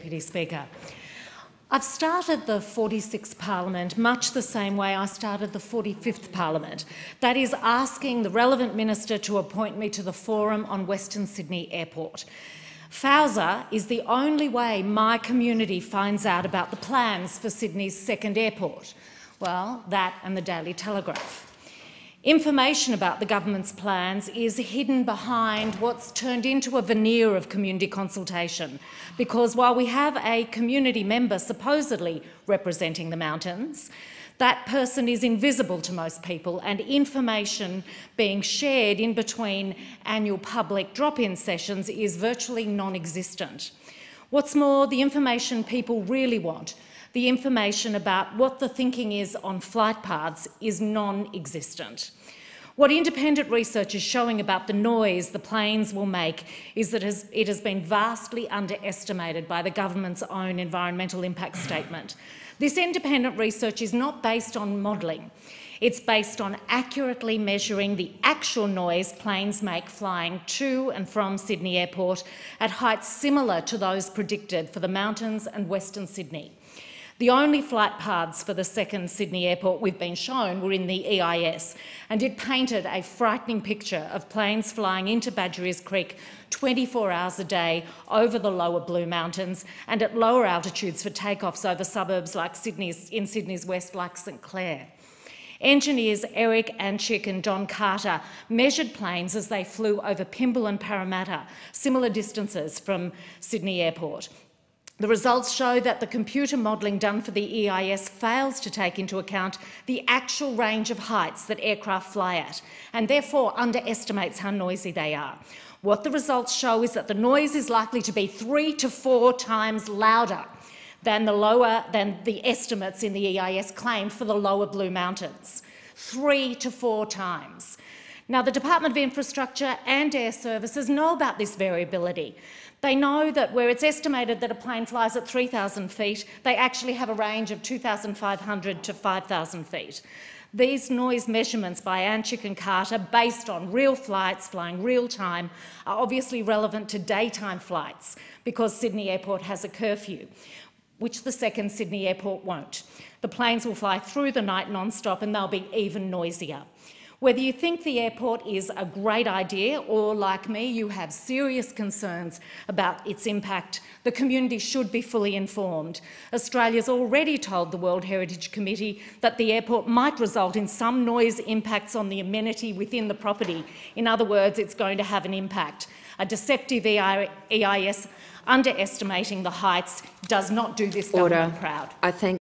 Deputy Speaker. I've started the 46th Parliament much the same way I started the 45th Parliament, that is, asking the relevant minister to appoint me to the Forum on Western Sydney Airport. FOWSA is the only way my community finds out about the plans for Sydney's second airport. Well, that and the Daily Telegraph. Information about the government's plans is hidden behind what's turned into a veneer of community consultation, because while we have a community member supposedly representing the mountains, that person is invisible to most people, and information being shared in between annual public drop-in sessions is virtually non-existent. What's more, the information people really want, the information about what the thinking is on flight paths, is non-existent. What independent research is showing about the noise the planes will make is that it has been vastly underestimated by the government's own environmental impact statement. This independent research is not based on modelling. It's based on accurately measuring the actual noise planes make flying to and from Sydney Airport at heights similar to those predicted for the mountains and Western Sydney. The only flight paths for the second Sydney airport we've been shown were in the EIS, and it painted a frightening picture of planes flying into Badgerys Creek 24 hours a day over the lower Blue Mountains and at lower altitudes for takeoffs over suburbs like Sydney's west, like St Clair. Engineers Eric Anchik and Don Carter measured planes as they flew over Pymble and Parramatta, similar distances from Sydney Airport. The results show that the computer modelling done for the EIS fails to take into account the actual range of heights that aircraft fly at, and therefore underestimates how noisy they are. What the results show is that the noise is likely to be 3 to 4 times louder than the estimates in the EIS claimed for the lower Blue Mountains. 3 to 4 times. Now, the Department of Infrastructure and Air Services know about this variability. They know that where it's estimated that a plane flies at 3,000 feet, they actually have a range of 2,500 to 5,000 feet. These noise measurements by Anchik and Carter, based on real flights flying real time, are obviously relevant to daytime flights because Sydney Airport has a curfew, which the second Sydney Airport won't. The planes will fly through the night non-stop and they'll be even noisier. Whether you think the airport is a great idea or, like me, you have serious concerns about its impact, the community should be fully informed. Australia's already told the World Heritage Committee that the airport might result in some noise impacts on the amenity within the property. In other words, it's going to have an impact. A deceptive EIS underestimating the heights does not do this government proud.